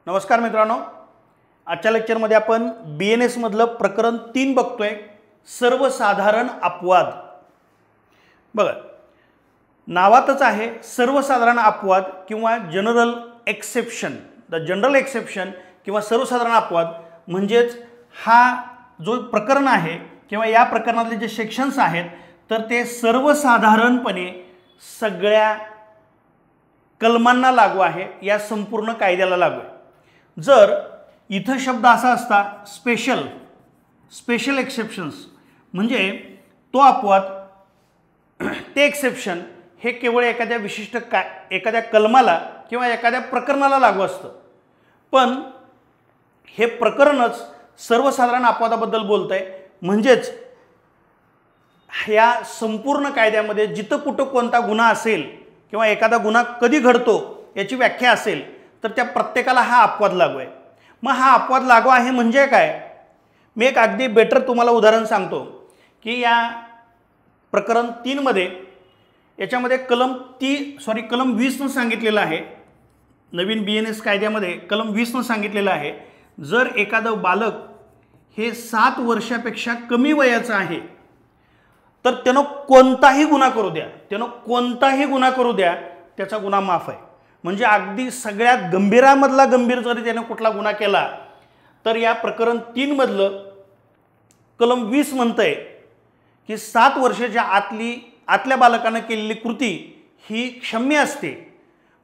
नमस्कार मित्रांनो, आजच्या लेक्चरमध्ये आपण BNS मधलं प्रकरण 3 बघतोय, सर्वसाधारण अपवाद। बघा, नावातच आहे सर्वसाधारण अपवाद किंवा general exception. The general exception किंवा सर्वसाधारण अपवाद म्हणजेच हा जो प्रकरण आहे किंवा या प्रकरणातले जे सेक्शन्स आहेत तर ते सर्वसाधारणपणे सगळ्या कलमांना लागू आहे, या संपूर्ण कायद्याला लागू आहे। जर इथं शब्द असा असता स्पेशल एक्सेप्शन्स म्हणजे तो अपवाद, ते एक्सेप्शन हे केवळ एखाद्या विशिष्ट एखाद्या कलमाला किंवा एखाद्या प्रकरणाला लागू असतं, पण हे प्रकरणच सर्वसाधारण अपवादाबद्दल बोलतंय। म्हणजेच या संपूर्ण कायद्यामध्ये जिथं कुठं कोणता गुन्हा असेल किंवा एखादा गुन्हा कधी घडतो याची व्याख्या असेल तर त्या प्रत्येकाला हा अपवाद लागू आहे। मग हा अपवाद लागू आहे म्हणजे काय? मी एक अगदी बेटर तुम्हाला उदाहरण सांगतो की या प्रकरण 3 मध्ये याच्यामध्ये कलम 20 न सांगितलेलं आहे, नवीन BNS कायद्यामध्ये कलम 20 न सांगितलेलं आहे, जर एखादं बालक हे 7 वर्षापेक्षा कमी वयाचं आहे तर त्यानं कोणताही गुन्हा करू द्या, त्याचा गुन्हा माफ आहे। म्हणजे अगदी सगळ्यात गंभीरामधला गंभीर जरी त्याने कुठला गुन्हा केला तर या प्रकरण 3 मधलं कलम 20 म्हणतंय की 7 वर्षाच्या आतल्या बालकानं केलेली कृती ही क्षम्य असते।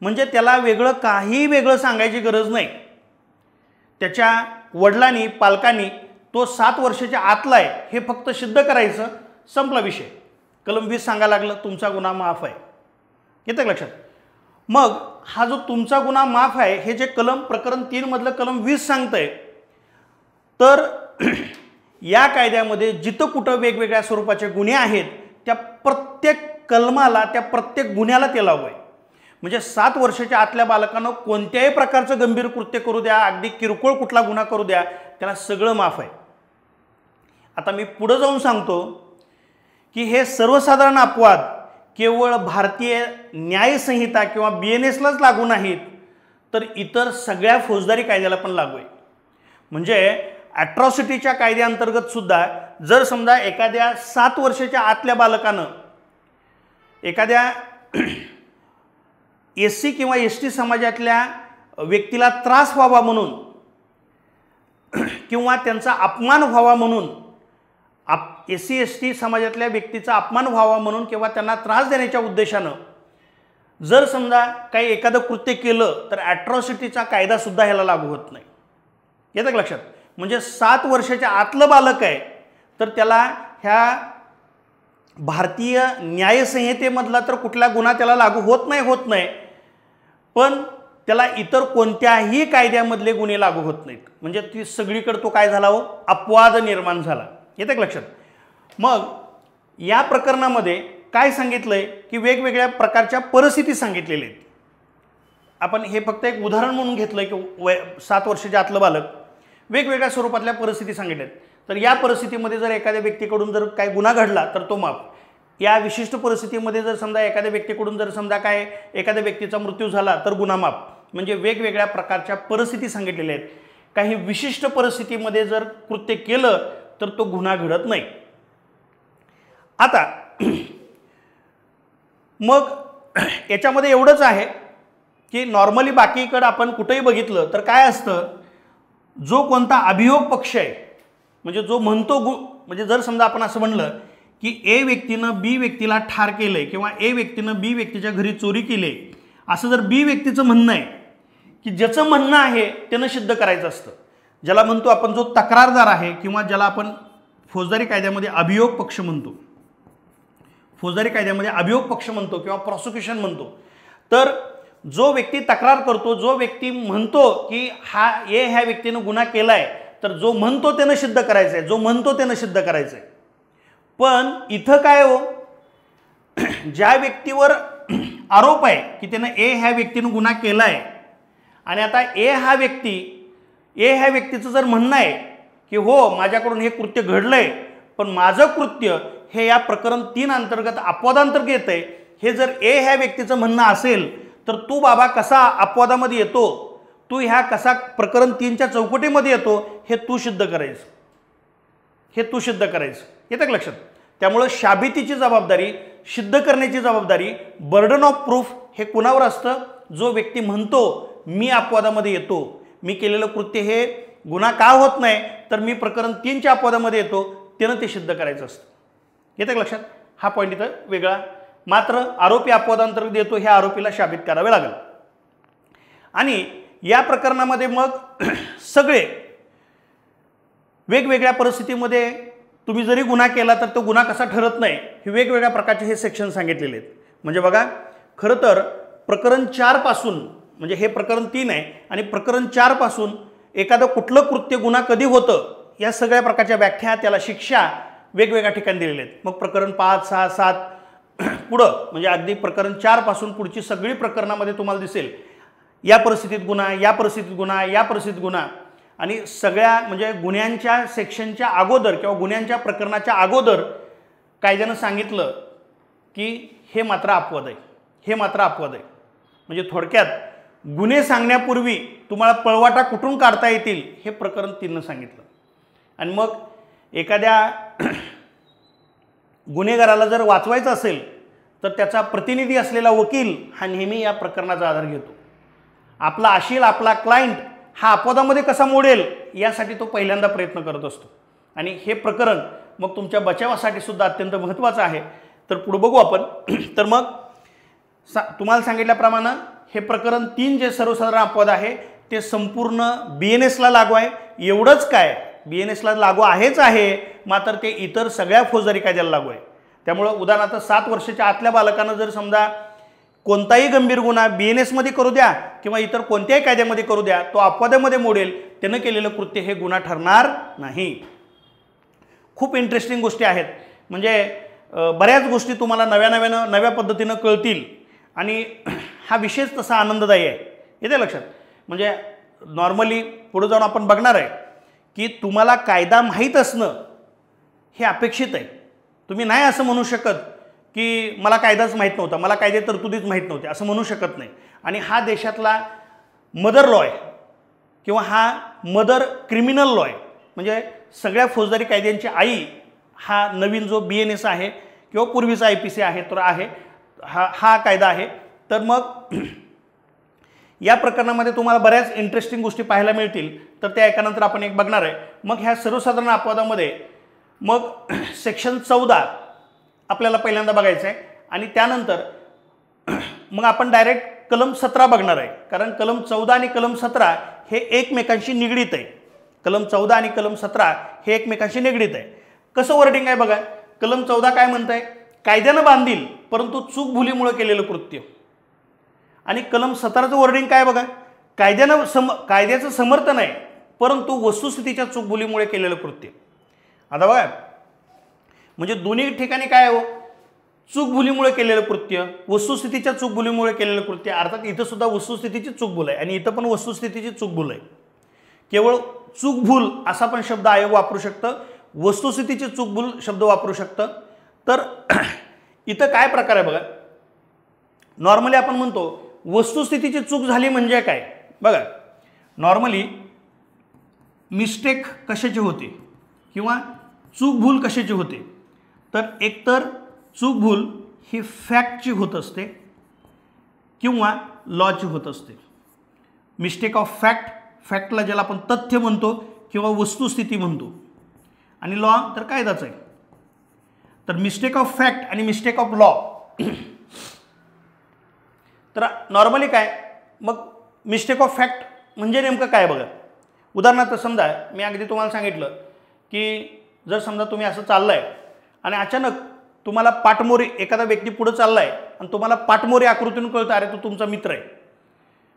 म्हणजे त्याला वेगळं सांगायची गरज नाही। त्याच्या वडिलांनी पालकांनी तो 7 वर्षाच्या आतला आहे हे फक्त सिद्ध करायचं, संपला विषय। कलम 20 सांगायला लागलं तुमचा गुन्हा माफ आहे। येतं का लक्षात? मग हा जो तुमचा गुन्हा माफ आहे हे जे प्रकरण 3 मधलं कलम 20 सांगतंय, तर या कायद्यामध्ये जिथं कुठं वेगवेगळ्या स्वरूपाचे गुन्हे आहेत त्या प्रत्येक कलमाला, त्या प्रत्येक गुन्ह्याला ते लागू आहे। म्हणजे 7 वर्षाच्या आतल्या बालकानं कोणत्याही प्रकारचं गंभीर कृत्य करू द्या, अगदी किरकोळ कुठला गुन्हा करू द्या, त्याला सगळं माफ आहे। आता मी पुढे जाऊन सांगतो की हे सर्वसाधारण अपवाद केवळ भारतीय न्यायसंहिता किंवा BNSलाच लागू नाहीत तर इतर सगळ्या फौजदारी कायद्याला पण लागू आहे। म्हणजे ॲट्रॉसिटीच्या कायद्याअंतर्गत सुद्धा जर समजा एखाद्या 7 वर्षाच्या आतल्या बालकानं एखाद्या SC किंवा ST समाजातल्या व्यक्तीला त्रास व्हावा म्हणून किंवा त्यांचा अपमान व्हावा म्हणून, SC ST समाजातल्या व्यक्तीचा अपमान व्हावा म्हणून किंवा त्यांना त्रास देण्याच्या उद्देशानं जर समजा काही एखादं कृत्य केलं तर ॲट्रॉसिटीचा कायदासुद्धा ह्याला लागू होत नाही। येतं का लक्षात? म्हणजे 7 वर्षाच्या आतलं बालक आहे तर त्याला ह्या भारतीय न्यायसंहितेमधला तर कुठला गुन्हा त्याला लागू होत नाही, पण त्याला इतर कोणत्याही कायद्यामधले गुन्हे लागू होत नाहीत। म्हणजे ती सगळीकडे तो काय झाला हो, अपवाद निर्माण झाला। येतं का लक्षात? मग या प्रकरणामध्ये काय सांगितलंय की वेगवेगळ्या प्रकारच्या परिस्थिती सांगितलेल्या आहेत। आपण हे फक्त एक उदाहरण म्हणून घेतलंय की 7 वर्षाच्या आतलं बालक, वेगवेगळ्या स्वरूपातल्या परिस्थिती सांगितल्यात। तर या परिस्थितीमध्ये जर एखाद्या व्यक्तीकडून जर काही गुन्हा घडला तर तो माफ। या विशिष्ट परिस्थितीमध्ये जर समजा एखाद्या व्यक्तीकडून जर समजा काय एखाद्या व्यक्तीचा मृत्यू झाला तर गुन्हा माफ। म्हणजे वेगवेगळ्या प्रकारच्या परिस्थिती सांगितलेल्या आहेत। काही विशिष्ट परिस्थितीमध्ये जर कृत्य केलं तर तो गुन्हा घडत नाही। आता मग याच्यामध्ये एवढंच आहे की नॉर्मली बाकीकडे आपण कुठेही बघितलं तर काय असतं, जो कोणता अभियोग पक्ष आहे म्हणजे जो म्हणतो म्हणजे जर समजा आपण असं म्हणलं की A व्यक्तीनं B व्यक्तीला ठार केलंय किंवा A व्यक्तीनं B व्यक्तीच्या घरी चोरी केली, असं जर B व्यक्तीचं म्हणणं आहे की ज्याचं म्हणणं आहे त्यानं सिद्ध करायचं असतं, ज्याला म्हणतो आपण जो तक्रारदार आहे किंवा ज्याला आपण फौजदारी कायद्यामध्ये अभियोग पक्ष म्हणतो, किंवा प्रॉसिक्युशन म्हणतो। तर जो व्यक्ती तक्रार करतो, जो व्यक्ती म्हणतो की ह्या व्यक्तीनं गुन्हा केलाय, तर जो म्हणतो त्यानं सिद्ध करायचंय, पण इथं काय हो, ज्या व्यक्तीवर आरोप आहे की त्यानं ह्या व्यक्तीनं गुन्हा केलाय आणि आता ह्या व्यक्तीचं जर म्हणणं आहे की हो माझ्याकडून हे कृत्य घडलंय पण माझं कृत्य हे या प्रकरण 3 अंतर्गत अपवादांतर्गत येतंय, हे जर ह्या व्यक्तीचं म्हणणं असेल तर तू बाबा कसा अपवादामध्ये येतो, तू ह्या कसा प्रकरण 3च्या चौकटीमध्ये येतो हे तू सिद्ध करायचं, हे तू सिद्ध करायचं. येतं का लक्षात? त्यामुळं शाबितीची जबाबदारी, सिद्ध करण्याची जबाबदारी, बर्डन ऑफ प्रूफ हे कुणावर असतं? जो व्यक्ती म्हणतो मी अपवादामध्ये येतो, मी केलेलं कृत्य हे गुन्हा का होत नाही, तर मी प्रकरण 3च्या अपवादामध्ये येतो, त्यानं ते सिद्ध करायचं असतं. येतं का लक्षात? हा पॉईंट इथं वेगळा. मात्र आरोपी अपवादांतर्गत येतो हे आरोपीला शाबित करावे लागेल. आणि या प्रकरणामध्ये मग सगळे वेगवेगळ्या परिस्थितीमध्ये तुम्ही जरी गुन्हा केला तर तो गुन्हा कसा ठरत नाही हे वेगवेगळ्या प्रकारचे हे सेक्शन सांगितलेले आहेत. म्हणजे बघा, खरं तर प्रकरण 4 पासून, म्हणजे हे प्रकरण 3 आहे आणि प्रकरण 4 पासून एखादं कुठलं कृत्य गुन्हा कधी होतं या सगळ्या प्रकारच्या व्याख्या, त्याला शिक्षा वेगवेगळ्या ठिकाणी दिलेल्या आहेत. मग प्रकरण 5, 6, 7 पुढं, म्हणजे अगदी प्रकरण 4 पासून पुढची सगळी प्रकरणामध्ये तुम्हाला दिसेल या परिस्थितीत गुन्हा, या परिस्थितीत गुन्हा, या परिस्थितीत गुन्हा. आणि सगळ्या म्हणजे गुन्ह्यांच्या सेक्शनच्या अगोदर किंवा गुन्ह्यांच्या प्रकरणाच्या अगोदर कायद्यानं सांगितलं की हे मात्र अपवाद आहे, हे मात्र अपवाद आहे. म्हणजे थोडक्यात गुन्हे सांगण्यापूर्वी तुम्हाला पळवाटा कुठून काढता येतील हे प्रकरण 3नं सांगितलं. आणि मग एखाद्या गुन्हेगाराला जर वाचवायचं असेल तर त्याचा प्रतिनिधी असलेला वकील हा नेहमी या प्रकरणाचा आधार घेतो. आपला अशील, आपला क्लायंट हा अपवादामध्ये कसा मोडेल यासाठी तो पहिल्यांदा प्रयत्न करत असतो. आणि हे प्रकरण मग तुमच्या बचावासाठी सुद्धा अत्यंत महत्त्वाचं आहे. तर पुढे बघू आपण. तर मग तुम्हाला सांगितल्याप्रमाणे हे प्रकरण 3 जे सर्वसाधारण अपवाद आहे ते संपूर्ण BNSला लागू आहे. एवढंच काय, BNSला लागू आहेच आहे, मात्र ते इतर सगळ्या फौजदारी कायद्याला लागू आहे. त्यामुळं उदाहरणार्थ 7 वर्षाच्या आतल्या बालकानं जर समजा कोणताही गंभीर गुन्हा BNSमध्ये करू द्या किंवा इतर कोणत्याही कायद्यामध्ये करू द्या, तो अपवादामध्ये मोडेल, त्यानं केलेलं कृत्य हे गुन्हा ठरणार नाही. खूप इंटरेस्टिंग गोष्टी आहेत. म्हणजे बऱ्याच गोष्टी तुम्हाला नव्या पद्धतीनं कळतील आणि हा विशेष तसा आनंददायी आहे. येते लक्षात? म्हणजे नॉर्मली पुढे जाऊन आपण बघणार आहे की तुम्हाला कायदा माहीत असणं हे अपेक्षित आहे. तुम्ही नाही असं म्हणू शकत की मला कायदाच माहीत नव्हता, मला कायदे तरतुदीच माहीत नव्हते, असं म्हणू शकत नाही. आणि हा देशातला मदर लॉ आहे किंवा हा मदर क्रिमिनल लॉ आहे. म्हणजे सगळ्या फौजदारी कायद्यांची आई हा नवीन जो BNS आहे किंवा पूर्वीचा IPC आहे तर आहे हा कायदा आहे. तर मग या प्रकरणामध्ये तुम्हाला बऱ्याच इंटरेस्टिंग गोष्टी पाहायला मिळतील. तर त्या एकानंतर आपण एक बघणार आहे. मग ह्या सर्वसाधारण अपवादामध्ये मग सेक्शन 14 आपल्याला पहिल्यांदा बघायचं आहे आणि त्यानंतर मग आपण डायरेक्ट कलम 17 बघणार आहे. कारण कलम 14 आणि कलम 17 हे एकमेकांशी निगडीत आहे. कलम 14 आणि कलम 17 हे एकमेकांशी निगडीत आहे. कसं वर्डिंग आहे बघा. कलम 14 काय म्हणत आहे? कायद्यानं बांधील परंतु चूक भुलीमुळे केलेलं कृत्य. आणि कलम 17चं वर्डिंग काय बघा. कायद्याचं समर्थन आहे परंतु वस्तुस्थितीच्या चूक भुलीमुळे केलेलं कृत्य. आता बघा, म्हणजे दोन्ही ठिकाणी काय हो, चूक भुलीमुळे केलेलं कृत्य, वस्तुस्थितीच्या चूक भुलीमुळे केलेलं कृत्य. अर्थात इथं सुद्धा वस्तुस्थितीची चूक भूल आहे आणि इथं पण वस्तुस्थितीची चूक भूल आहे. केवळ चूक भूल असा पण शब्द आयोग वापरू शकतं, वस्तुस्थितीची चूक भूल शब्द वापरू शकतं. तर इथं काय प्रकार आहे बघा. नॉर्मली आपण म्हणतो वस्तुस्थितीची चूक झाली म्हणजे काय बघा. नॉर्मली मिस्टेक कशाची होते किंवा चूक भूल कशाची होते, तर एकतर चूक भूल ही फॅक्टची होत असते किंवा लॉची होत असते. मिस्टेक ऑफ फॅक्टला ज्याला आपण तथ्य म्हणतो किंवा वस्तुस्थिती म्हणतो आणि लॉ तर कायदाच आहे. तर मिस्टेक ऑफ फॅक्ट आणि मिस्टेक ऑफ लॉ. तर नॉर्मली काय मग मिस्टेक ऑफ फॅक्ट म्हणजे नेमकं काय बघा. उदाहरणार्थ समजा मी अगदी तुम्हाला सांगितलं की जर समजा तुम्ही असं चाललाय आणि अचानक तुम्हाला पाठमोरी एखादा व्यक्ती पुढे चाललाय आणि तुम्हाला पाठमोरी आकृतीतून कळतं अरे तो तुमचा मित्र आहे,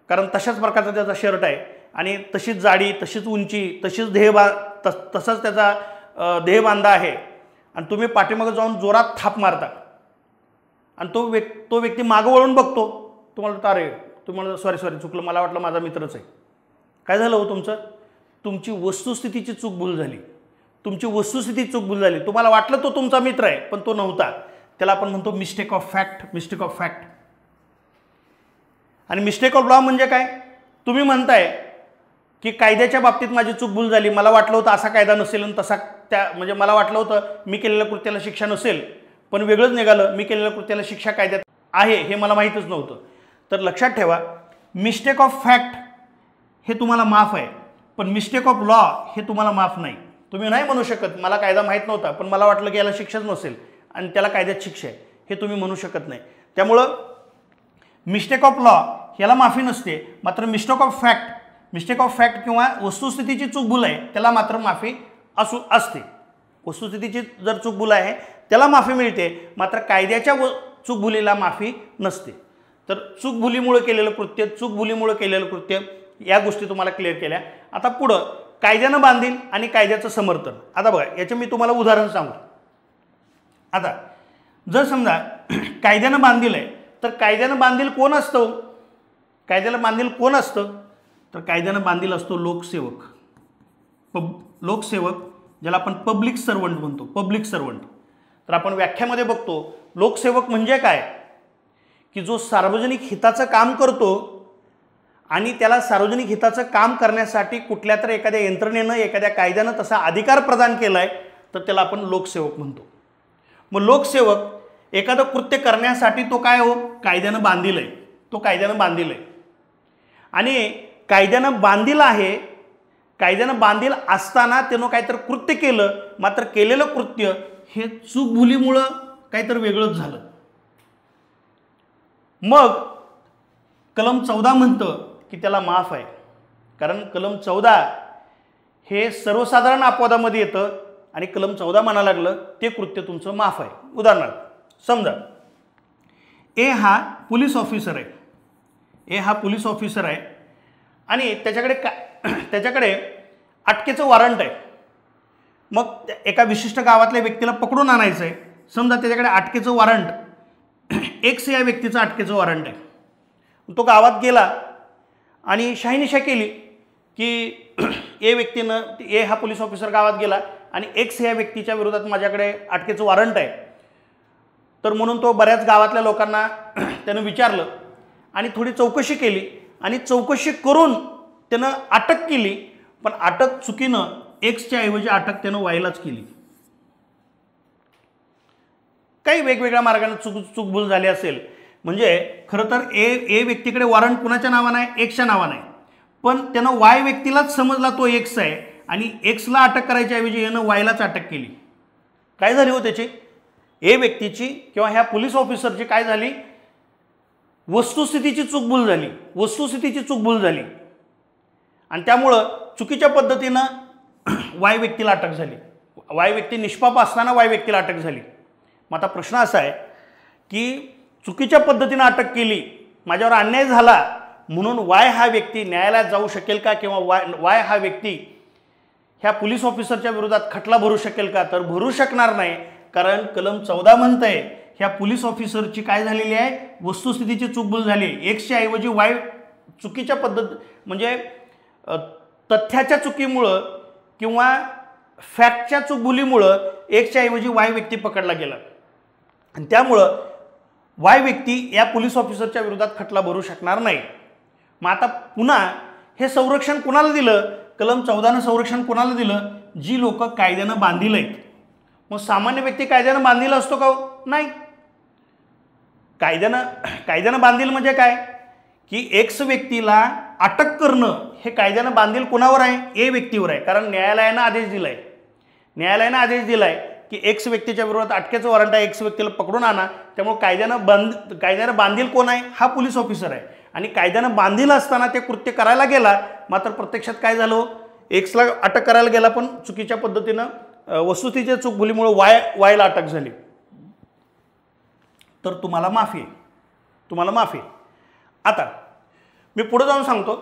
कारण तशाच प्रकारचा त्याचा शर्ट आहे आणि तशीच जाडी, तशीच उंची, तशीच तसाच त्याचा देहबांधा आहे आणि तुम्ही पाठीमागे जाऊन जोरात थाप मारता आणि तो व्यक्ती मागं वळून बघतो. तुम्हाला अरे तुम्हाला सॉरी चुकलं, मला वाटलं माझा मित्रच आहे. काय झालं हो तुमचं? तुमची वस्तुस्थितीची चूक भूल झाली. तुमची वस्तुस्थिती चूक भूल झाली. तुम्हाला वाटलं तो तुमचा मित्र आहे पण तो नव्हता. त्याला आपण म्हणतो मिस्टेक ऑफ फॅक्ट. आणि मिस्टेक ऑफ लॉ म्हणजे काय. तुम्ही म्हणताय की कायद्याच्या बाबतीत माझी चूकभूल झाली, मला वाटलं होतं असा कायदा नसेल आणि तसा म्हणजे मला वाटलं होतं मी केलेल्या कृत्याला शिक्षा नसेल, पण वेगळंच निघालं, मी केलेल्या कृत्याला शिक्षा कायद्यात आहे हे मला माहीतच नव्हतं. तर लक्षात ठेवा, मिस्टेक ऑफ फॅक्ट हे तुम्हाला माफ आहे, पण मिस्टेक ऑफ लॉ हे तुम्हाला माफ नाही. तुम्ही नाही म्हणू शकत मला कायदा माहीत नव्हता पण मला वाटलं की याला शिक्षाच नसेल आणि त्याला कायद्यात शिक्षा आहे, हे तुम्ही म्हणू शकत नाही. त्यामुळं मिस्टेक ऑफ लॉ ह्याला माफी नसते, मात्र मिस्टेक ऑफ फॅक्ट किंवा वस्तुस्थितीची चूकभूल आहे त्याला मात्र माफी असते. वस्तुस्थितीची जर चूकभूल आहे त्याला माफी मिळते, मात्र कायद्याच्या चूकभुलीला माफी नसते. तर चूकभुलीमुळे केलेलं कृत्य या गोष्टी तुम्हाला क्लिअर केल्या. आता पुढं कायद्यानं बांधील आणि कायद्याचं समर्थन. आता बघा, याचं मी तुम्हाला उदाहरण सांगतो. आता जर समजा कायद्यानं बांधील आहे तर कायद्यानं बांधील कोण असतं? तर कायद्यानं बांधील असतो लोकसेवक. लोकसेवक ज्याला आपण पब्लिक सर्वंट म्हणतो, पब्लिक सर्वंट. तर आपण व्याख्यामध्ये बघतो लोकसेवक म्हणजे काय, की जो सार्वजनिक हिताचं काम करतो आणि त्याला सार्वजनिक हिताचं काम करण्यासाठी कुठल्या तर एखाद्या यंत्रणेनं एखाद्या कायद्यानं तसा अधिकार प्रदान केला आहे तर त्याला आपण लोकसेवक म्हणतो. मग लोकसेवक एखादं कृत्य करण्यासाठी तो काय कायद्यानं बांधील आहे. आणि कायद्यानं बांधील असताना त्यानं काहीतरी कृत्य केलं, मात्र केलेलं कृत्य हे चूकभुलीमुळं काहीतरी वेगळंच झालं. मग कलम 14 म्हणतं की त्याला माफ आहे, कारण कलम 14 हे सर्वसाधारण अपवादामध्ये येतं आणि कलम 14 म्हणायला लागलं ते कृत्य तुमचं माफ आहे. उदाहरणार्थ समजा ए हा पोलीस ऑफिसर आहे आणि त्याच्याकडे अटकेचं वॉरंट आहे. मग एका विशिष्ट गावातल्या व्यक्तीला पकडून आणायचं आहे. समजा त्याच्याकडे अटकेचं वॉरंट एक्स या व्यक्तीचं अटकेचं वॉरंट आहे. तो गावात गेला आणि शहानिशा केली की ए हा पोलीस ऑफिसर गावात गेला आणि एक्स या व्यक्तीच्या विरोधात माझ्याकडे अटकेचं वॉरंट आहे. तर म्हणून तो बऱ्याच गावातल्या लोकांना त्यानं विचारलं आणि थोडी चौकशी केली आणि चौकशी करून त्यानं अटक केली, पण अटक चुकीनं एक्सच्या ऐवजी अटक त्यानं वायलाच केली. काही वेगवेगळ्या मार्गाने चूकभूल झाली असेल. म्हणजे खरं तर ए व्यक्तीकडे वॉरंट कुणाच्या नावानं आहे? एक्सच्या नावानं आहे, पण त्यानं वाय व्यक्तीलाच समजला तो एक्स आहे आणि एक्सला अटक करायच्या ऐवजी यानं वायलाच अटक केली. काय झाली त्याची? ए व्यक्तीची किंवा ह्या पोलीस ऑफिसरची काय झाली? वस्तुस्थितीची चूकभूल झाली आणि त्यामुळं चुकीच्या पद्धतीनं वाय व्यक्तीला अटक झाली. वाय व्यक्ती निष्पाप असताना वाय व्यक्तीला अटक झाली. मग आता प्रश्न असा आहे की चुकीच्या पद्धतीनं अटक केली, माझ्यावर अन्याय झाला म्हणून वाय हा व्यक्ती न्यायालयात जाऊ शकेल का, किंवा वाय हा व्यक्ती ह्या पोलीस ऑफिसरच्या विरोधात खटला भरू शकेल का? तर भरू शकणार नाही, कारण कलम 14 म्हणतंय ह्या पोलीस ऑफिसरची काय झालेली आहे? वस्तुस्थितीची चूकभूल झाली. एक्सच्या ऐवजी वाय चुकीच्या म्हणजे तथ्याच्या चुकीमुळं किंवा फॅक्टच्या चूकभुलीमुळं एक्सच्या ऐवजी वाय व्यक्ती पकडला गेला आणि त्यामुळं वाय व्यक्ती या पोलीस ऑफिसरच्या विरोधात खटला भरू शकणार नाही. मग आता पुन्हा हे संरक्षण कुणाला दिलं? कलम 14नं संरक्षण कुणाला दिलं? जी लोक कायद्यानं बांधील आहेत. मग सामान्य व्यक्ती कायद्यानं बांधील असतो का? नाही. कायद्यानं बांधील म्हणजे काय की एक्स व्यक्तीला अटक करणं हे कायद्यानं बांधील कुणावर आहे? ए व्यक्तीवर आहे, कारण न्यायालयानं आदेश दिलाय की एक्स व्यक्तीच्या विरोधात अटकेचं वॉरंट आहे, एक्स व्यक्तीला पकडून आणा. त्यामुळे कायद्यानं बांधील कोण आहे? हा पोलीस ऑफिसर आहे. आणि कायद्यानं बांधील असताना ते कृत्य करायला गेला, मात्र प्रत्यक्षात काय झालं? एक्सला अटक करायला गेला पण चुकीच्या पद्धतीनं वस्तुस्थितीच्या चूकभुलीमुळे वायला अटक झाली. तर तुम्हाला माफी आहे. आता मी पुढे जाऊन सांगतो.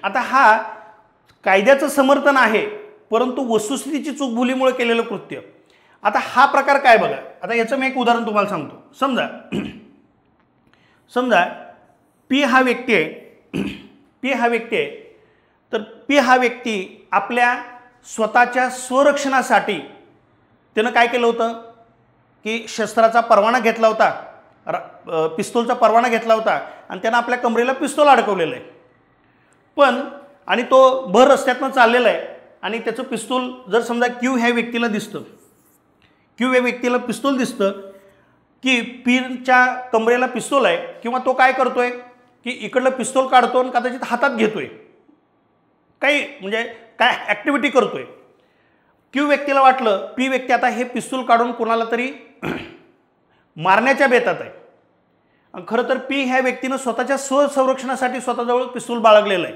आता हा कायद्याचं समर्थन आहे, परंतु वस्तुस्थितीची चूकभुलीमुळे केलेलं कृत्य. आता हा प्रकार काय बघा. आता याचं मी एक उदाहरण तुम्हाला सांगतो. समजा पी हा व्यक्ती आहे. तर पी हा व्यक्ती आपल्या स्वतःच्या स्वरक्षणासाठी त्यानं काय केलं होतं की शस्त्राचा परवाना घेतला होता, पिस्तूलचा परवाना घेतला होता आणि त्यानं आपल्या कमरेला पिस्तूल अडकवलेलं आहे. पण आणि तो भर रस्त्यातनं चाललेला आहे आणि त्याचं पिस्तूल जर समजा क्यू ह्या व्यक्तीला दिसतं, क्यू या व्यक्तीला पिस्तूल दिसतं की पीच्या कमरेला पिस्तूल आहे, किंवा तो काय करतोय की इकडलं पिस्तूल काढतो आणि कदाचित हातात घेतोय, काही म्हणजे काय ॲक्टिव्हिटी करतोय. क्यू व्यक्तीला वाटलं पी व्यक्ती आता हे पिस्तूल काढून कोणाला तरी मारण्याच्या बेतात आहे. खरं तर पी ह्या व्यक्तीनं स्वतःच्या स्वसंरक्षणासाठी स्वतःजवळ पिस्तूल बाळगलेलं आहे.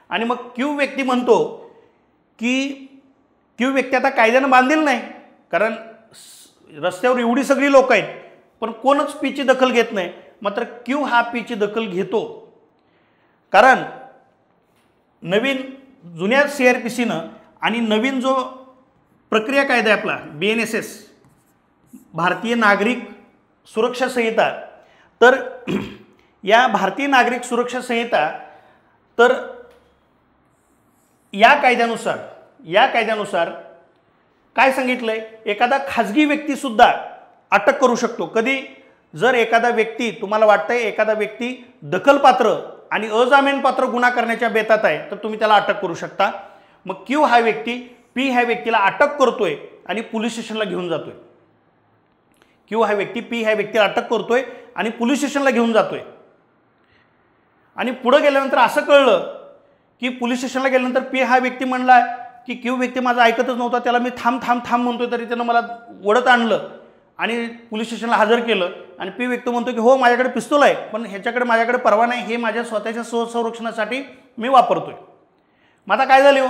आणि मग क्यू व्यक्ती म्हणतो की क्यू व्यक्ती आता कायद्यानं बांधील नाही, कारण रस्त्यावर एवढी सगळी लोक आहेत पण कोणच पीची दखल घेत नाही. मात्र क्यू हा पीची दखल घेतो, कारण नवीन जुन्या CRPCनं आणि नवीन जो प्रक्रिया कायदा आहे आपला BNSS, भारतीय नागरिक सुरक्षा संहिता, तर या भारतीय नागरिक सुरक्षा संहिता, तर या कायद्यानुसार काय सांगितलंय, एखादा खाजगी व्यक्तीसुद्धा अटक करू शकतो. कधी? जर एखादा व्यक्ती, तुम्हाला वाटतंय एखादा व्यक्ती दखलपात्र आणि अजामीनपात्र गुन्हा करण्याच्या बेतात आहे, तर तुम्ही त्याला अटक करू शकता. मग क्यू हा व्यक्ती पी ह्या व्यक्तीला अटक करतोय आणि पोलीस स्टेशनला घेऊन जातोय. क्यू हा व्यक्ती पी ह्या व्यक्तीला अटक करतोय आणि पोलीस स्टेशनला घेऊन जातोय. आणि पुढे गेल्यानंतर असं कळलं की पोलीस स्टेशनला गेल्यानंतर पी हा व्यक्ती म्हणला की क्यू व्यक्ती माझा ऐकतच नव्हता, त्याला मी थांब थांब थांब म्हणतोय तरी त्यानं मला ओढत आणलं आणि पोलीस स्टेशनला हजर केलं. आणि पी व्यक्ती म्हणतो की हो माझ्याकडे पिस्तूल आहे, पण ह्याच्याकडे माझ्याकडे परवा नाही, हे माझ्या स्वतःच्या स्वसंरक्षणासाठी मी वापरतोय. मग आता काय झाली हो,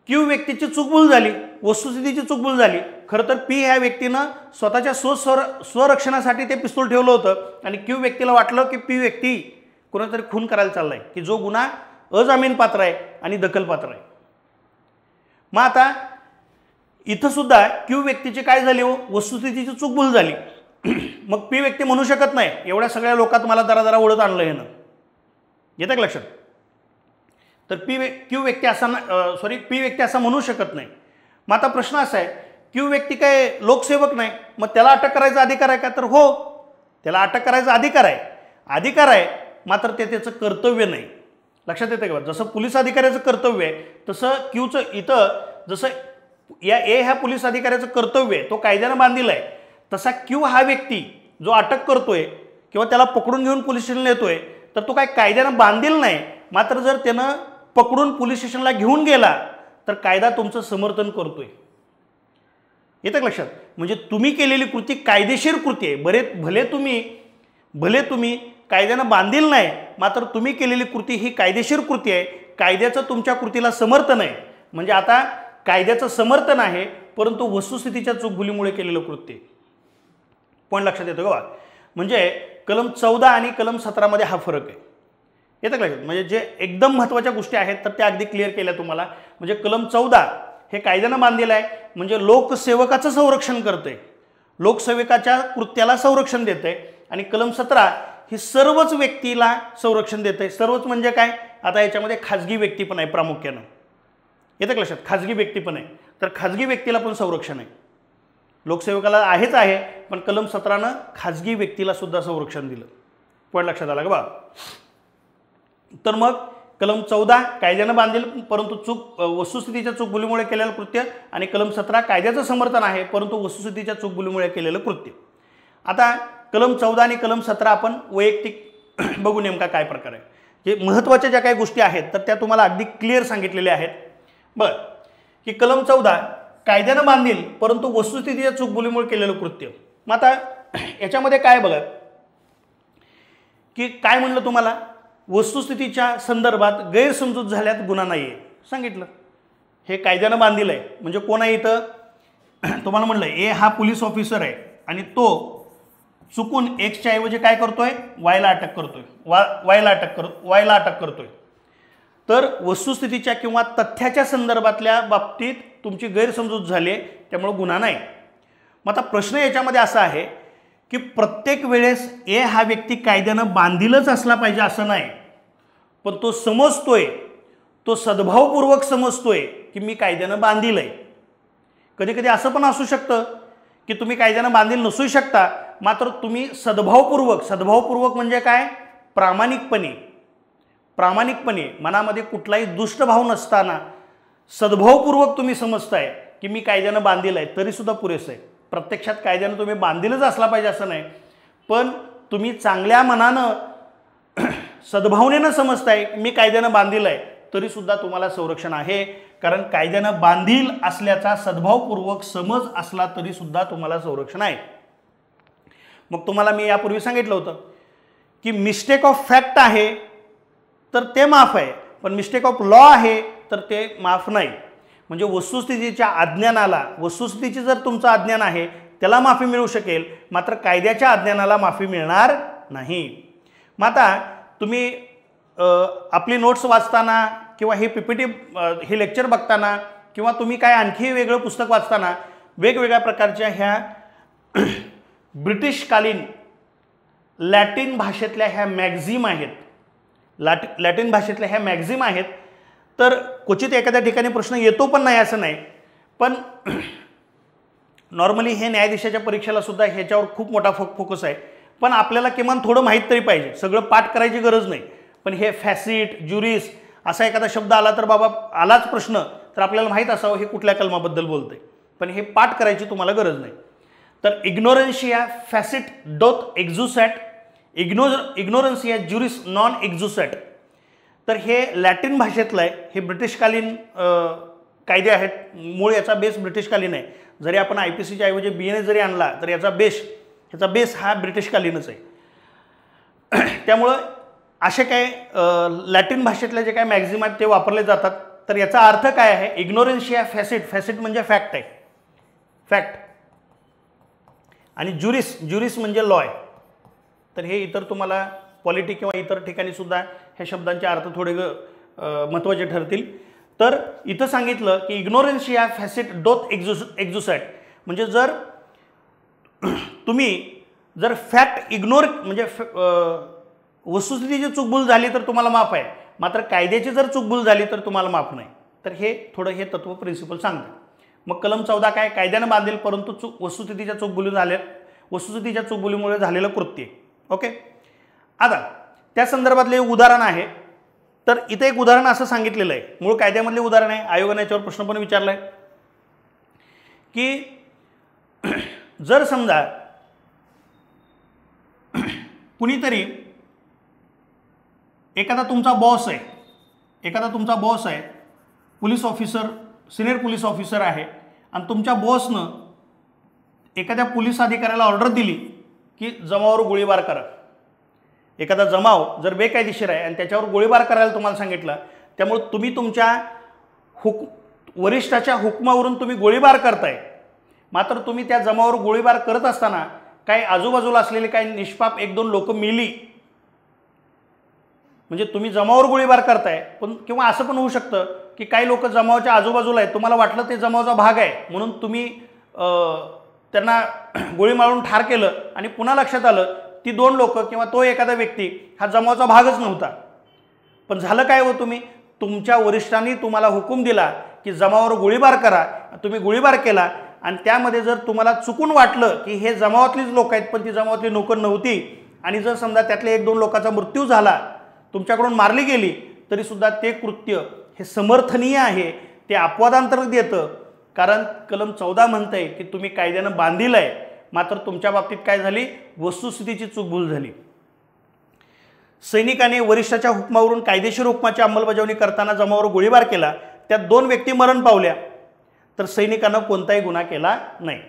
क्यू व्यक्तीची चूकभूल झाली, वस्तुस्थितीची चूकभूल झाली. खरं तर पी ह्या व्यक्तीनं स्वतःच्या स्वरक्षणासाठी ते पिस्तूल ठेवलं होतं आणि क्यू व्यक्तीला वाटलं की पी व्यक्ती कोणातरी खून करायला चाललाय, की जो गुन्हा अजामीनपात्र आहे आणि दखलपात्र आहे. मग आता इथं सुद्धा क्यू व्यक्तीची काय झाली हो, वस्तुस्थितीची चूकभूल झाली. मग पी व्यक्ती म्हणू शकत नाही एवढ्या सगळ्या लोकात मला जरा ओढत आणलं हे ना, येतं का लक्षात. तर पी व्यक्ती असा म्हणू शकत नाही. मग आता प्रश्न असा आहे, क्यू व्यक्ती काय लोकसेवक नाही, मग त्याला अटक करायचा अधिकार आहे का? तर हो, त्याला अटक करायचा अधिकार आहे, मात्र ते त्याचं कर्तव्य नाही. लक्षात येतं का? जसं पोलीस अधिकाऱ्याचं कर्तव्य आहे तसं क्यूचं इथं, जसं या ए ह्या पोलीस अधिकाऱ्याचं कर्तव्य आहे, तो कायद्यानं बांधलेला आहे, तसा क्यू हा व्यक्ती जो अटक करतोय किंवा त्याला पकडून घेऊन पोलीस स्टेशनला येतोय, तर तो काय कायद्यानं बांधील नाही. मात्र जर त्यानं पकडून पोलीस स्टेशनला घेऊन गेला तर कायदा तुमचं समर्थन करतोय. येतं का लक्षात? म्हणजे तुम्ही केलेली कृती कायदेशीर कृती आहे. भले तुम्ही कायद्यानं बांधील नाही, मात्र तुम्ही केलेली कृती ही कायदेशीर कृती आहे. कायद्याचं तुमच्या कृतीला समर्थन आहे. म्हणजे आता कायद्याचं समर्थन आहे, परंतु वस्तुस्थितीच्या चूकभुलीमुळे केलेलं कृत्य. पॉईंट लक्षात येतो का? म्हणजे कलम 14 आणि कलम 17 हा फरक आहे. येतं का लक्षात? म्हणजे जे एकदम महत्त्वाच्या गोष्टी आहेत तर त्या अगदी क्लिअर केल्या तुम्हाला. म्हणजे कलम 14 हे कायद्यानं बांधलेलं आहे, म्हणजे लोकसेवकाचं संरक्षण करते, लोकसेवकाच्या कृत्याला संरक्षण देते. आणि कलम 17 ही सर्वच व्यक्तीला संरक्षण देते. सर्वच म्हणजे काय? आता याच्यामध्ये खाजगी व्यक्ती पण आहे प्रामुख्यानं. येतं का लक्षात? खाजगी व्यक्ती पण आहे, तर खाजगी व्यक्तीला पण संरक्षण आहे. लोकसेवकाला आहेच आहे, पण कलम 17नं खाजगी व्यक्तीला सुद्धा संरक्षण दिलं. पॉईंट लक्षात आला का बा? तर मग कलम 14 कायद्यानं बांधील परंतु वस्तुस्थितीच्या चूकभुलीमुळे केलेलं कृत्य, आणि कलम 17 कायद्याचं समर्थन आहे परंतु वस्तुस्थितीच्या चूकभुलीमुळे केलेलं कृत्य. आता कलम 14 आणि कलम 17 आपण वैयक्तिक बघू नेमका काय प्रकार आहे. जे महत्त्वाच्या ज्या काही गोष्टी आहेत तर त्या तुम्हाला अगदी क्लिअर सांगितलेल्या आहेत. बरं, की कलम 14 कायद्यानं बांधील परंतु वस्तुस्थितीच्या चूकभुलीमुळे केलेलं कृत्य. मग आता याच्यामध्ये काय बघा, की काय म्हणलं तुम्हाला, वस्तुस्थितीच्या संदर्भात गैरसमजूत झाल्यात गुन्हा नाही आहे सांगितलं. हे कायद्यानं बांधील आहे. म्हणजे कोण आहे इथं? तुम्हाला म्हणलं ए हा पोलीस ऑफिसर आहे आणि तो चुकून एक्सच्या ऐवजी काय करतोय, वायला अटक करतोय. तर वस्तुस्थितीच्या किंवा तथ्याच्या संदर्भातल्या बाबतीत तुमची गैरसमजूत झाली, त्यामुळे गुन्हा नाही. मग आता प्रश्न याच्यामध्ये असा आहे की प्रत्येक वेळेस ए हा व्यक्ती कायद्यानं बांधीलच असला पाहिजे असं नाही, पण तो समजतोय, तो सद्भावपूर्वक समजतोय की मी कायद्यानं बांधील आहे. कधी कधी असं पण असू शकतं की तुम्ही कायद्यानं बांधील नसू शकता, मात्र तुम्ही सद्भावपूर्वक म्हणजे काय, प्रामाणिकपणे मनामध्ये कुठलाही दुष्टभाव नसताना सद्भावपूर्वक तुम्ही समजताय की मी कायद्यानं बांधील आहे तरीसुद्धा पुरेसं आहे. प्रत्यक्षात कायद्यानं तुम्ही बांधीलच असला पाहिजे असं नाही, पण तुम्ही चांगल्या मनानं सद्भावनेनं समजताय मी कायद्यानं बांधील आहे तरीसुद्धा तुम्हाला संरक्षण आहे. कारण कायद्यानं बांधील असल्याचा सद्भावपूर्वक समज असला तरीसुद्धा तुम्हाला संरक्षण आहे. मग तुम्हाला मी यापूर्वी सांगितलं होतं की मिस्टेक ऑफ फॅक्ट आहे तर ते माफ आहे, पण मिस्टेक ऑफ लॉ आहे तर ते माफ नाही. म्हणजे वस्तुस्थितीच्या अज्ञानाला, वस्तुस्थितीची जर तुमचं अज्ञान आहे त्याला माफी मिळू शकेल, मात्र कायद्याच्या अज्ञानाला माफी मिळणार नाही. मग आता तुम्ही आपली नोट्स वाचताना किंवा हे PPT हे लेक्चर बघताना किंवा तुम्ही काय आणखी वेगळं पुस्तक वाचताना वेगवेगळ्या प्रकारच्या ह्या ब्रिटिशकालीन लॅटिन भाषेतल्या ह्या मॅगझिम आहेत, लॅटिन भाषेतल्या ह्या मॅगझिम आहेत. तर क्वचित एखाद्या ठिकाणी प्रश्न येतो पण नाही असं नाही, पण नॉर्मली हे न्यायाधीशाच्या परीक्षेला सुद्धा ह्याच्यावर खूप मोठा फोकस आहे. पण आपल्याला किमान थोडं माहीत तरी पाहिजे, सगळं पाठ करायची गरज नाही. पण हे फॅसिट, ज्युरिस असा एखादा शब्द आला तर बाबा आलाच प्रश्न तर आपल्याला माहीत असावं हे कुठल्या कलमाबद्दल बोलतंय, पण हे पाठ करायची तुम्हाला गरज नाही. तर इग्नोरन्शिया फॅसिट डोथ एक्झुसॅट, इग्नोरन्शिया ज्युरिस नॉन एक्झुसॅट. तर हे लॅटिन भाषेतलं आहे, हे ब्रिटिशकालीन कायदे आहेत. मूळ याचा बेस ब्रिटिशकालीन आहे. जरी आपण IPCच्या ऐवजी BNS जरी आणला तर याचा बेस हा ब्रिटिशकालीनच आहे. त्यामुळं असे काय लॅटिन भाषेतले जे काय मॅक्झिम आहेत ते वापरले जातात. तर याचा अर्थ काय आहे? इग्नोरन्शिया फॅसिट, फॅसिट म्हणजे फॅक्ट आहे, फॅक्ट. आणि ज्युरिस म्हणजे लॉ आहे. तर हे इतर तुम्हाला पॉलिटी किंवा इतर ठिकाणी सुद्धा ह्या शब्दांचे अर्थ थोडे महत्त्वाचे ठरतील. तर इथं सांगितलं की इग्नोरन्शिया फॅसिट डोथ एक्झुसॅट म्हणजे जर तुम्ही जर फॅक्ट इग्नोर म्हणजे वस्तुस्थितीची चूकभूल झाली तर तुम्हाला माफ आहे, मात्र कायद्याची जर चूकभूल झाली तर तुम्हाला माफ नाही. तर हे थोडं हे तत्व प्रिन्सिपल सांगतं. मग कलम 14 काय? कायद्यानं बांधेल परंतु वस्तुस्थितीच्या चूकभुलीमुळे झालेलं कृत्य. ओके. आता त्या संदर्भातले उदाहरण आहे. तर इथे एक उदाहरण असं सांगितलेलं आहे, मूळ कायद्यामधले उदाहरण आहे. आयोगाने याच्यावर प्रश्न पण विचारलाय की जर समजा कुणीतरी एखादा तुमचा बॉस आहे, police officer, senior police officer आहे, आणि तुमच्या बॉसनं एखाद्या पोलीस अधिकाऱ्याला ऑर्डर दिली की जमावावर गोळीबार करा. एखादा जमाव जर बेकायदेशीर आहे आणि त्याच्यावर गोळीबार करायला तुम्हाला सांगितलं, त्यामुळे तुम्ही तुमच्या वरिष्ठाच्या हुकमावरून तुम्ही गोळीबार करताय. मात्र तुम्ही त्या जमावावर गोळीबार करत असताना काही आजूबाजूला असलेले काही निष्पाप 1-2 लोक मिली, म्हणजे तुम्ही जमावावर गोळीबार करताय, पण किंवा असं पण होऊ शकतं की काही लोक जमावाच्या आजूबाजूला आहेत, तुम्हाला वाटलं ते जमावाचा भाग आहे म्हणून तुम्ही त्यांना गोळी मारून ठार केलं आणि पुन्हा लक्षात आलं ती 2 लोक किंवा तो एखादा व्यक्ती हा जमावाचा भागच नव्हता. पण झालं काय हो, तुमच्या वरिष्ठांनी तुम्हाला हुकूम दिला की जमावावर गोळीबार करा, तुम्ही गोळीबार केला आणि त्यामध्ये जर तुम्हाला चुकून वाटलं की हे जमावातलीच लोक आहेत पण ती जमावातली नोकर नव्हती, आणि जर समजा त्यातल्या 1-2 लोकांचा मृत्यू झाला, तुमच्याकडून मारली गेली, तरीसुद्धा ते कृत्य हे समर्थनीय आहे, ते अपवादांतर्गत येतं. कारण कलम 14 म्हणतंय की तुम्ही कायद्यानं बांधील आहे, मात्र तुमच्या बाबतीत काय झाली? वस्तुस्थितीची चूकभूल झाली. सैनिकाने वरिष्ठाच्या हुकमावरून कायदेशीर हुकमाची अंमलबजावणी करताना जमावावर गोळीबार केला, त्यात 2 व्यक्ती मरण पावल्या, तर सैनिकानं कोणताही गुन्हा केला नाही.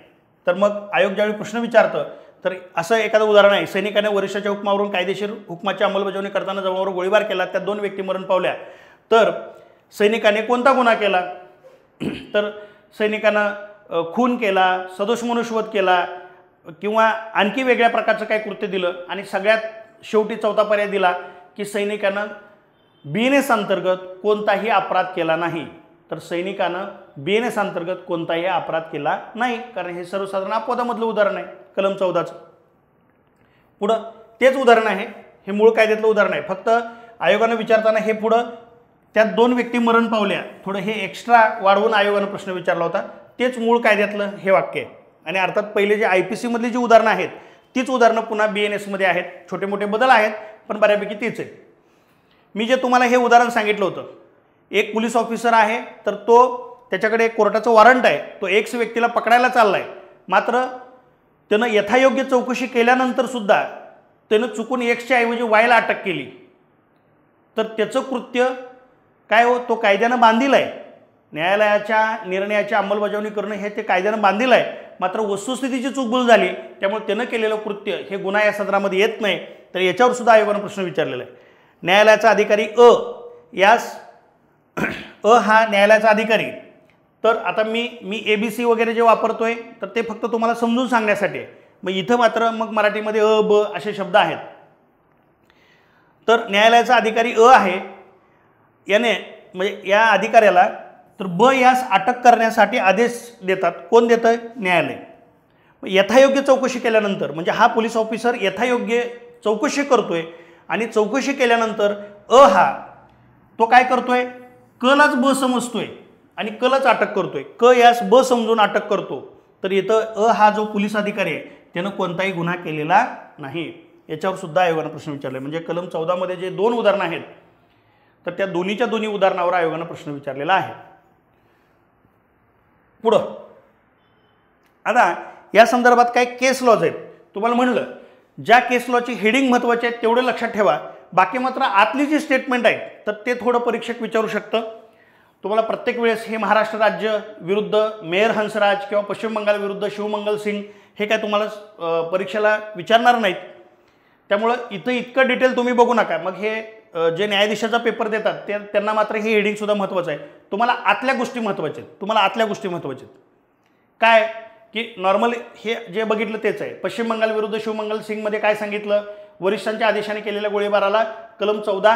तर मग आयोग ज्यावेळी प्रश्न विचारतं तर असं एखादं उदाहरण आहे, सैनिकाने वरिष्ठाच्या हुकमावरून कायदेशीर हुकमाची अंमलबजावणी करताना जमावावर गोळीबार केला, त्यात 2 व्यक्ती मरण पावल्या, तर सैनिकाने कोणता गुन्हा केला? तर सैनिकानं खून केला, सदोष मनुष्यवध केला, किंवा आणखी वेगळ्या प्रकारचं काही कृत्य दिलं. आणि सगळ्यात शेवटी 4था पर्याय दिला की सैनिकानं BNS अंतर्गत कोणताही अपराध केला नाही. तर सैनिकानं BNS अंतर्गत कोणताही अपराध केला नाही, कारण हे सर्वसाधारण अपवादामधलं उदाहरण आहे कलम 14चं. पुढं तेच उदाहरण आहे, हे मूळ कायद्यातलं उदाहरण आहे, फक्त आयोगानं विचारताना हे पुढं त्यात 2 व्यक्ती मरण पावल्या, थोडं हे एक्स्ट्रा वाढवून आयोगानं प्रश्न विचारला होता. तेच मूळ कायद्यातलं हे वाक्य आहे. आणि अर्थात पहिले जे IPC मधली जी उदाहरणं आहेत तीच उदाहरणं पुन्हा BNS मध्ये आहेत. छोटे मोठे बदल आहेत पण बऱ्यापैकी तीच आहे. मी जे तुम्हाला हे उदाहरण सांगितलं होतं, एक पोलीस ऑफिसर आहे, तर तो त्याच्याकडे एक कोर्टाचं वॉरंट आहे, तो एक्स व्यक्तीला पकडायला चालला आहे, मात्र त्यानं यथायोग्य चौकशी केल्यानंतर सुद्धा त्यानं चुकून एक्सच्या ऐवजी वायला अटक केली, तर त्याचं कृत्य काय हो, तो कायद्यानं बांधील आहे, न्यायालयाच्या निर्णयाची अंमलबजावणी करणं हे ते कायद्यानं बांधील आहे, मात्र वस्तुस्थितीची चूकभूल झाली, त्यामुळे त्यानं केलेलं कृत्य हे गुन्हा या सदरामध्ये येत नाही, तर याच्यावर सुद्धा आयोगानं प्रश्न विचारलेला आहे. न्यायालयाचा अधिकारी यास हा न्यायालयाचा अधिकारी, तर आता मी ABC वगैरे जे वापरतोय तर ते फक्त तुम्हाला समजून सांगण्यासाठी आहे, मग इथं मात्र मग मराठीमध्ये ब असे शब्द आहेत. तर न्यायालयाचा अधिकारी आहे, याने म्हणजे या अधिकाऱ्याला तर यास अटक करण्यासाठी आदेश देतात. कोण देतं आहे? न्यायालय. यथायोग्य चौकशी केल्यानंतर म्हणजे हा पोलीस ऑफिसर यथायोग्य चौकशी करतोय आणि चौकशी केल्यानंतर हा तो काय करतोय, कलाच ब समजतोय आणि कलाच अटक करतोय, यास ब समजून अटक करतो, तर इथं हा जो पोलीस अधिकारी आहे त्यानं कोणताही गुन्हा केलेला नाही. याच्यावर सुद्धा आयोगानं प्रश्न विचारले. म्हणजे कलम 14 मध्ये जे 2 उदाहरणं आहेत तर त्या दोन्हीच्या दोन्ही उदाहरणावर आयोगानं प्रश्न विचारलेला आहे. पुढं आता या संदर्भात काय केस लॉज आहेत. तुम्हाला म्हणलं ज्या केस लॉची हेडिंग महत्त्वाचे आहेत तेवढे लक्षात ठेवा, बाकी मात्र आतली जी स्टेटमेंट आहे तर ते थोडं परीक्षक विचारू शकतं. तुम्हाला प्रत्येक वेळेस हे महाराष्ट्र राज्य विरुद्ध मेयर हंसराज किंवा पश्चिम बंगाल विरुद्ध शिवमंगल सिंग हे काय तुम्हाला परीक्षेला विचारणार नाहीत, त्यामुळं इथं इतकं डिटेल तुम्ही बघू नका. मग हे जे न्यायाधीशाचा पेपर देतात ते त्यांना मात्र हे हेडिंगसुद्धा महत्त्वाचं आहे. तुम्हाला आतल्या गोष्टी महत्त्वाच्या आहेत. काय की नॉर्मल हे जे बघितलं तेच आहे. पश्चिम बंगाल विरुद्ध शिवमंगल सिंगमध्ये काय सांगितलं, वरिष्ठांच्या आदेशाने केलेल्या गोळीबाराला कलम 14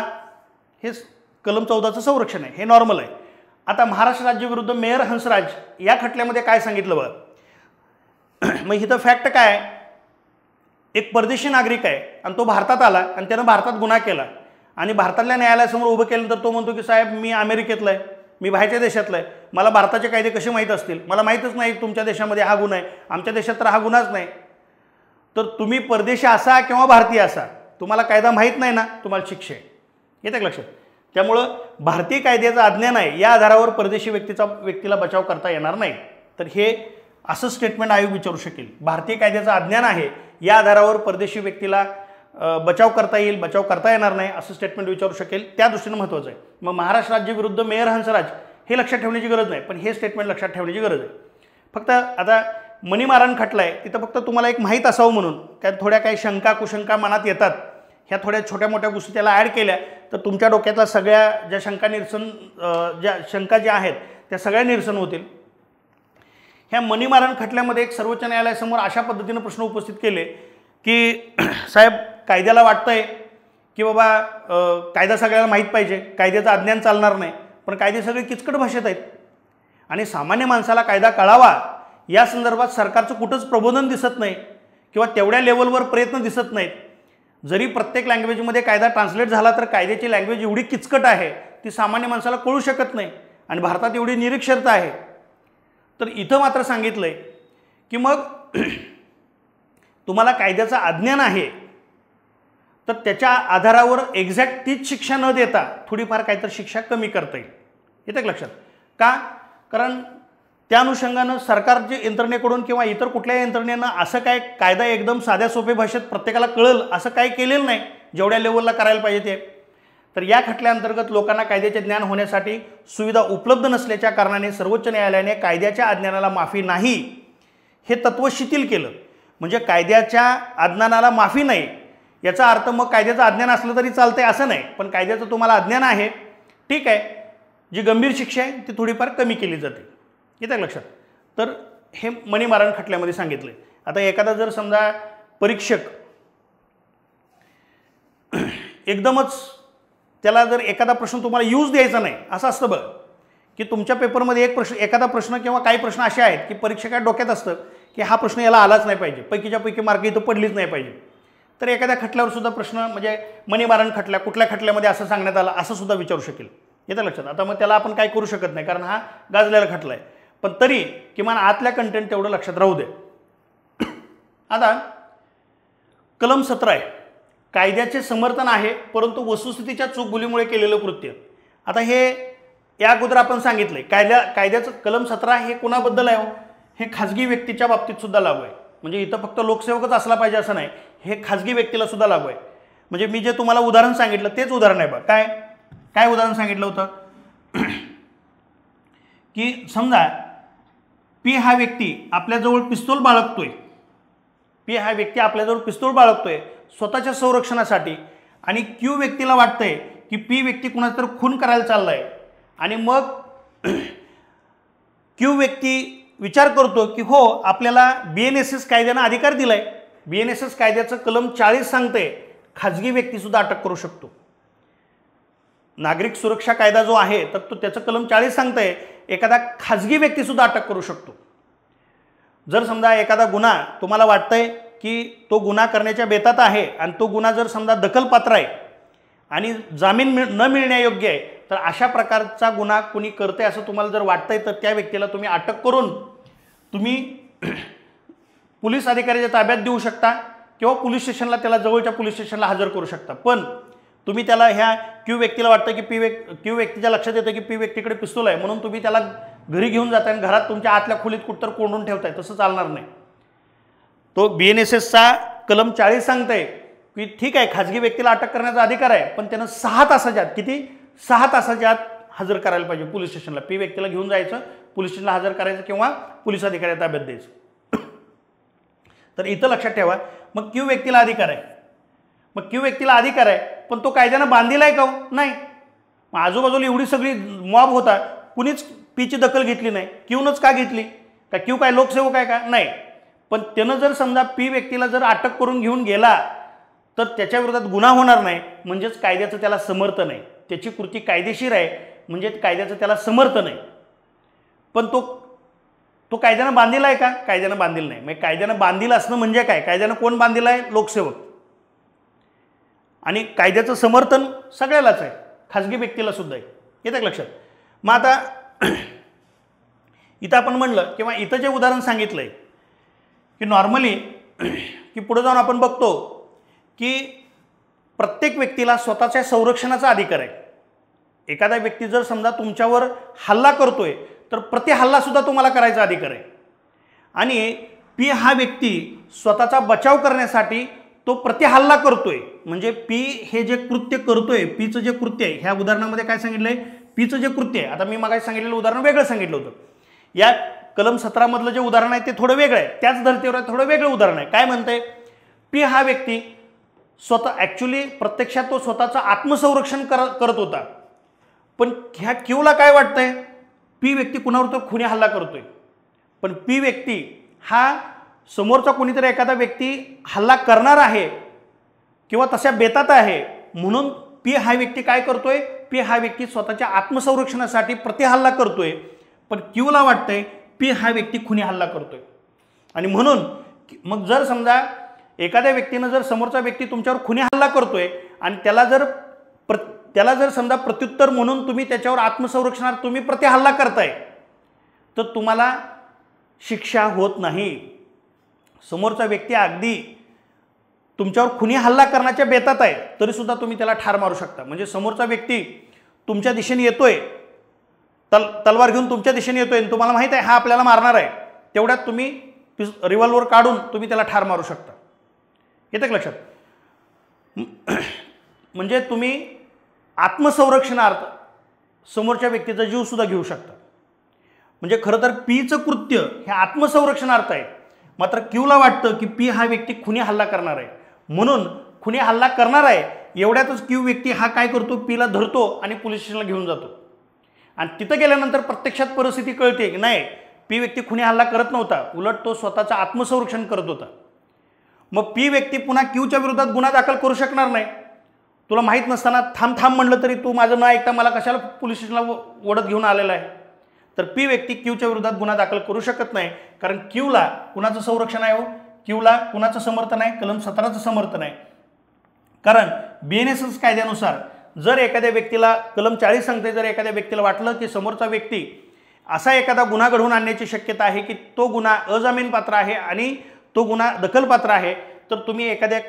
हे कलम 14चं संरक्षण आहे, हे नॉर्मल आहे. आता महाराष्ट्र राज्य विरुद्ध मेयर हंसराज या खटल्यामध्ये काय सांगितलं बघा. मग इथं फॅक्ट काय आहे, एक परदेशी नागरिक आहे आणि तो भारतात आला आणि त्यानं भारतात गुन्हा केला आणि भारतातल्या न्यायालयासमोर उभं केल्यानंतर तो म्हणतो की साहेब मी अमेरिकेतला आहे, मी बाहेरच्या देशातला आहे, मला भारताचे कायदे कसे माहीत असतील, मला माहीतच नाही तुमच्या देशामध्ये हा गुन्हा आहे, आमच्या देशात तर हा गुन्हाच नाही. तर तुम्ही परदेशी असा किंवा भारतीय असा, तुम्हाला कायदा माहीत नाही ना, तुम्हाला शिक्षा आहे. येतं लक्षात. त्यामुळं भारतीय कायद्याचं अज्ञान आहे या आधारावर परदेशी व्यक्तीला बचाव करता येणार नाही. तर हे असं स्टेटमेंट आयोग विचारू शकेल, भारतीय कायद्याचं अज्ञान आहे या आधारावर परदेशी व्यक्तीला बचाव करता येईल, बचाव करता येणार नाही असं स्टेटमेंट विचारू शकेल. त्या दृष्टीनं महत्त्वाचं आहे. मग महाराष्ट्र राज्य विरुद्ध मेयर हंसराज हे लक्षात ठेवण्याची गरज नाही, पण हे स्टेटमेंट लक्षात ठेवण्याची गरज आहे. फक्त आता मनी मारण खटला आहे तिथं फक्त तुम्हाला एक माहीत असावं म्हणून त्यात थोड्या काही शंका कुशंका मनात येतात, ह्या थोड्या छोट्या मोठ्या गोष्टी त्याला ॲड केल्या तर तुमच्या डोक्यातल्या सगळ्या ज्या शंका ज्या आहेत त्या सगळ्या निरसन होतील. ह्या मनी मारण खटल्यामध्ये एक सर्वोच्च न्यायालयासमोर अशा पद्धतीनं प्रश्न उपस्थित केले की साहेब कायद्याला वाटतंय की बाबा कायदा सगळ्याला माहीत पाहिजे, कायद्याचं अज्ञान चालणार नाही, पण कायदे सगळे किचकट भाषेत आहेत आणि सामान्य माणसाला कायदा कळावा या संदर्भात सरकारचं कुठंच प्रबोधन दिसत नाही किंवा तेवढ्या लेवलवर प्रयत्न दिसत नाहीत. जरी प्रत्येक लँग्वेजमध्ये कायदा ट्रान्सलेट झाला तर कायद्याची लँग्वेज एवढी किचकट आहे ती सामान्य माणसाला कळू शकत नाही आणि भारतात एवढी निरक्षरता आहे. तर इथं मात्र सांगितलं आहे की मग तुम्हाला कायद्याचं अज्ञान आहे तर त्याच्या आधारावर एक्झॅक्ट तीच शिक्षा न देता थोडीफार काहीतरी शिक्षा कमी करता येईल. येतं लक्षात. का? कारण त्या अनुषंगानं सरकारच्या यंत्रणेकडून किंवा इतर कुठल्याही यंत्रणेनं असं काय कायदा एकदम साध्या सोप्या भाषेत प्रत्येकाला कळेल असं काही केलेलं नाही जेवढ्या लेवलला करायला पाहिजे ते. तर या खटल्याअंतर्गत लोकांना कायद्याचे ज्ञान होण्यासाठी सुविधा उपलब्ध नसल्याच्या कारणाने सर्वोच्च न्यायालयाने कायद्याच्या अज्ञानाला माफी नाही हे तत्त्व शिथिल केलं. म्हणजे कायद्याच्या अज्ञानाला माफी नाही याचा अर्थ मग कायद्याचं अज्ञान असलं तरी चालतंय असं नाही, पण कायद्याचं तुम्हाला अज्ञान आहे ठीक आहे, जी गंभीर शिक्षा आहे ती थोडीफार कमी केली जाते. येतं लक्षात. तर हे मनी मारण खटल्यामध्ये सांगितलं आहे. आता एखादा जर समजा परीक्षक एकदमच त्याला जर एखादा प्रश्न तुम्हाला यूज द्यायचा नाही असं असतं बघ की तुमच्या पेपरमध्ये एखादा प्रश्न किंवा काही प्रश्न असे आहेत की परीक्षकाच्या डोक्यात असतं की हा प्रश्न याला आलाच नाही पाहिजे, पैकीच्या पैकी मार्क इथं पडलीच नाही पाहिजे. तर एखाद्या खटल्यावर सुद्धा प्रश्न म्हणजे मनी मारण खटल्या कुठल्या खटल्यामध्ये असं सांगण्यात आलं असं सुद्धा विचारू शकेल. येतं लक्षात. आता मग त्याला आपण काय करू शकत नाही कारण हा गाजलेला खटला आहे, पण तरी किमान आतल्या कंटेंट तेवढं लक्षात राहू दे. आता कलम 17 आहे. कायद्याचे समर्थन आहे, परंतु वस्तुस्थितीच्या चूकभुलीमुळे केलेलं कृत्य. आता हे या अगोदर आपण सांगितलंय कायद्याचं कलम 17 हे कोणाबद्दल आहे? हे खाजगी व्यक्तीच्या बाबतीत सुद्धा लागू आहे. म्हणजे इथं फक्त लोकसेवकच असला पाहिजे असं नाही, हे खाजगी व्यक्तीला सुद्धा लागू आहे. म्हणजे मी जे तुम्हाला उदाहरण सांगितलं तेच उदाहरण आहे बघ. काय उदाहरण सांगितलं होतं की समजा पी हा व्यक्ती आपल्याजवळ पिस्तूल बाळगतोय स्वतःच्या संरक्षणासाठी, आणि क्यू व्यक्तीला वाटतंय की पी व्यक्ती कुणाचा तर खून करायला चाललाय, आणि मग क्यू व्यक्ती विचार करतो की हो आपल्याला BNSS कायद्यानं अधिकार दिलाय. BNSS कायद्याचं कलम 40 सांगते खाजगी व्यक्ती सुद्धा अटक करू शकतो. नागरिक सुरक्षा कायदा जो आहे तर तो त्याचं कलम 40 सांगतंय एखादा खाजगी व्यक्ती सुद्धा अटक करू शकतो. जर समजा एखादा गुन्हा तुम्हाला वाटतंय की तो गुन्हा करण्याच्या बेतात आहे आणि तो गुन्हा जर समजा दखलपात्र आहे आणि जामीन न मिळण्यायोग्य आहे, तर अशा प्रकारचा गुन्हा कोणी करते असं तुम्हाला जर वाटतंय तर त्या व्यक्तीला तुम्ही अटक करून तुम्ही पोलीस अधिकाऱ्याच्या ताब्यात देऊ शकता किंवा पोलीस स्टेशनला त्याला जवळच्या पोलीस स्टेशनला हजर करू शकता. पण तुम्ही त्याला ह्या क्यू व्यक्तीला वाटतं की क्यू व्यक्तीच्या लक्षात येतं की पी व्यक्तीकडे पिस्तूल आहे, म्हणून तुम्ही त्याला घरी घेऊन जाताय आणि घरात तुमच्या आतल्या खोलीत कुठतर कोंडून ठेवताय, तसं चालणार नाही. तो BNSSचा कलम 40 सांगताय की ठीक आहे खाजगी व्यक्तीला अटक करण्याचा अधिकार आहे, पण त्यानं 6 तासाच्या आत हजर करायला पाहिजे पोलीस स्टेशनला. पी व्यक्तीला घेऊन जायचं, पोलीस स्टेशनला हजर करायचं किंवा पोलीस अधिकाऱ्याच्या ताब्यात द्यायचं. तर इथं लक्षात ठेवा, मग क्यू व्यक्तीला अधिकार आहे, पण तो कायद्यानं बांधील आहे का? नाही. मग आजूबाजूला एवढी सगळी मॉब होता, कुणीच पीची दखल घेतली नाही. क्यूनच का घेतली? का क्यू काय लोकसेवक आहे का? नाही. पण त्यानं जर समजा पी व्यक्तीला जर अटक करून घेऊन गेला तर त्याच्या विरोधात गुन्हा होणार नाही, म्हणजेच कायद्याचं त्याला समर्थन आहे, त्याची कृती कायदेशीर आहे, म्हणजे कायद्याचं त्याला समर्थन आहे. पण तो कायद्यानं बांधील आहे का? कायद्यानं बांधील नाही. मग कायद्यानं बांधील असणं म्हणजे काय? कायद्यानं कोण बांधील आहे? लोकसेवक. आणि कायद्याचं समर्थन सगळ्यालाच आहे, खाजगी व्यक्तीला सुद्धा आहे. येतं लक्षात? मग आता इथं आपण म्हणलं किंवा इथं जे उदाहरण सांगितलं आहे की नॉर्मली की पुढे जाऊन आपण बघतो की प्रत्येक व्यक्तीला स्वतःच्या संरक्षणाचा अधिकार आहे. एखादा व्यक्ती जर समजा तुमच्यावर हल्ला करतोय तर प्रतिहल्ला सुद्धा तुम्हाला करायचा अधिकार आहे. आणि पी हा व्यक्ती स्वतःचा बचाव करण्यासाठी तो प्रतिहल्ला करतोय, म्हणजे पी हे जे कृत्य करतोय, पीचं जे कृत्य आहे, ह्या उदाहरणामध्ये काय सांगितलंय? पीचं जे कृत्य आहे, आता मी मागे सांगितलेलं उदाहरण वेगळं सांगितलं होतं. या कलम 17 मधलं जे उदाहरण आहे ते थोडं वेगळं आहे, त्याच धर्तीवर थोडं वेगळं उदाहरण आहे. काय म्हणतंय? पी हा व्यक्ती ॲक्च्युली प्रत्यक्षात तो स्वतःचं आत्मसंरक्षण करत होता, पण ह्या क्यूला काय वाटतंय? पी व्यक्ती कुणावर तर खुनी हल्ला करतोय, पण पी व्यक्ती हा समोरचा कोणीतरी एखादा व्यक्ती हल्ला करणार आहे किंवा तशा बेतात आहे, म्हणून पी हा व्यक्ती काय करतोय? पी हा व्यक्ती स्वतःच्या आत्मसंरक्षणासाठी प्रतिहल्ला करतोय, पण क्यूला वाटतंय पी हा व्यक्ती खुनी हल्ला करतोय. आणि म्हणून मग जर समजा एखाद्या व्यक्तीनं जर समोरचा व्यक्ती तुमच्यावर खुनी हल्ला करतोय आणि त्याला जर समजा प्रत्युत्तर म्हणून तुम्ही त्याच्यावर आत्मसंरक्षणार्थ तुम्ही प्रतिहल्ला करताय, तर तुम्हाला शिक्षा होत नाही. समोरचा व्यक्ती अगदी तुमच्यावर खुनी हल्ला करण्याच्या बेतात आहे तरी सुद्धा तुम्ही त्याला ठार मारू शकता. म्हणजे समोरचा व्यक्ती तुमच्या दिशेने येतोय, तलवार घेऊन तुमच्या दिशेने येतोय आणि तुम्हाला माहित आहे हा आपल्याला मारणार आहे, तेवढ्यात तुम्ही रिव्हॉल्वर काढून तुम्ही त्याला ठार मारू शकता. येतं लक्षात? म्हणजे तुम्ही आत्मसंरक्षणार्थ समोरच्या व्यक्तीचा जीव सुद्धा घेऊ शकता. म्हणजे खरं तर पीचं कृत्य हे आत्मसंरक्षणार्थ आहे, मात्र क्यूला वाटतं की पी हा व्यक्ती खुनी हल्ला करणार आहे, म्हणून खुनी हल्ला करणार आहे एवढ्यातच क्यू व्यक्ती हा काय करतो? पीला धरतो आणि पोलीस स्टेशनला घेऊन जातो. आणि तिथं गेल्यानंतर प्रत्यक्षात परिस्थिती कळते की नाही, पी व्यक्ती खुनी हल्ला करत नव्हता, उलट तो स्वतःचं आत्मसंरक्षण करत होता. मग पी व्यक्ती पुन्हा क्यूच्या विरोधात गुन्हा दाखल करू शकणार नाही. तुला माहीत नसताना थांब म्हणलं तरी तू माझं न ऐकता मला कशाला पोलीस स्टेशनला ओढत घेऊन आलेला आहे, तर पी व्यक्ती क्यूच्या विरोधात गुन्हा दाखल करू शकत नाही. कारण क्यूला कुणाचं संरक्षण आहे? क्यूला कुणाचं समर्थन आहे? कलम 17चं समर्थन आहे. कारण BNSS कायद्यानुसार जर एखाद्या व्यक्तीला कलम 40 सांगते, जर एखाद्या व्यक्तीला वाटलं की समोरचा व्यक्ती असा एखादा गुन्हा घडवून आणण्याची शक्यता आहे की तो गुन्हा अजामीनपात्र आहे आणि तो गुन्हा दखलपात्र आहे, तर तुम्ही एखाद्या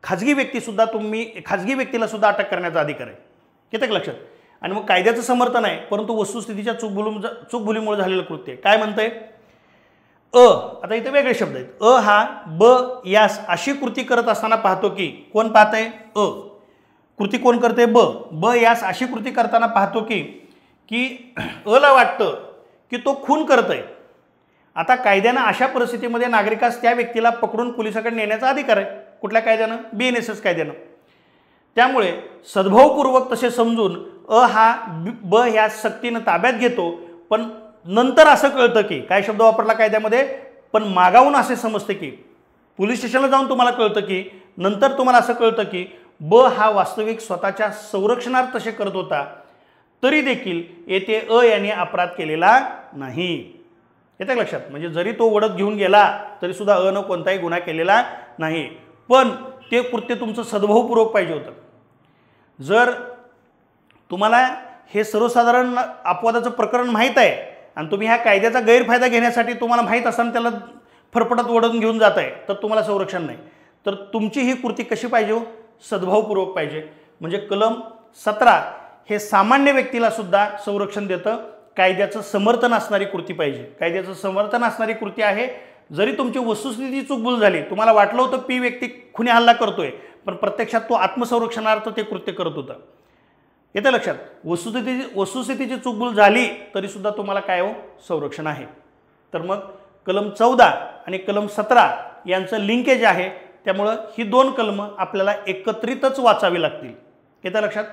खाजगी व्यक्तीला सुद्धा अटक करण्याचा अधिकार आहे. येतं का लक्षात? आणि मग कायद्याचं समर्थन आहे, परंतु वस्तुस्थितीच्या चूकभुलीमुळे झालेलं कृत्य काय म्हणतंय? आता इथे वेगळे शब्द आहेत. हा ब यास अशी कृती करत असताना पाहतो की, कोण पाहतंय? कृती कोण करते? ब यास अशी कृती करताना पाहतो की ला वाटतं की तो खून करतोय. आता कायद्यानं अशा परिस्थितीमध्ये नागरिकास त्या व्यक्तीला पकडून पोलिसाकडे नेण्याचा अधिकार आहे. कुठल्या कायद्यानं? BNSS कायद्यानं. त्यामुळे सद्भावपूर्वक तसे समजून हा ब ह्या सक्तीनं ताब्यात घेतो. पण नंतर असं कळतं की, काय शब्द वापरला कायद्यामध्ये? पण मागावून असे समजते की, पोलीस स्टेशनला जाऊन तुम्हाला कळतं की, नंतर तुम्हाला असं कळतं की ब हा वास्तविक स्वतःच्या संरक्षणार्थ तसे करत होता, तरी देखील येथे याने अपराध केलेला नाही. येतं लक्षात? म्हणजे जरी तो ओढत घेऊन गेला तरी सुद्धा न कोणताही गुन्हा केलेला नाही. पण ते कृत्य तुमचं सद्भावपूर्वक पाहिजे होतं. जर तुम्हाला हे सर्वसाधारण अपवादाचं प्रकरण माहीत आहे आणि तुम्ही ह्या कायद्याचा गैरफायदा घेण्यासाठी तुम्हाला माहीत असताना त्याला फरफटत ओढून घेऊन जात आहे, तर तुम्हाला संरक्षण नाही. तर तुमची ही कृती कशी पाहिजे? सद्भावपूर्वक पाहिजे. म्हणजे कलम 17 हे सामान्य व्यक्तीला सुद्धा संरक्षण देतं. कायद्याचं समर्थन असणारी कृती पाहिजे. कायद्याचं समर्थन असणारी कृती आहे. जरी तुमची वस्तुस्थिती चूकभूल झाली, तुम्हाला वाटलं होतं पी व्यक्ती खुनी हल्ला करतोय, पण प्रत्यक्षात तो आत्मसंरक्षणार्थ ते कृत्य करत होता. येतं लक्षात? वस्तुस्थितीची चूकभूल झाली तरी सुद्धा तुम्हाला काय हो? संरक्षण आहे. तर मग कलम 14 आणि कलम 17 यांचं लिंकेज आहे. त्यामुळं ही दोन कलमं आपल्याला एकत्रितच वाचावी लागतील. येतं लक्षात?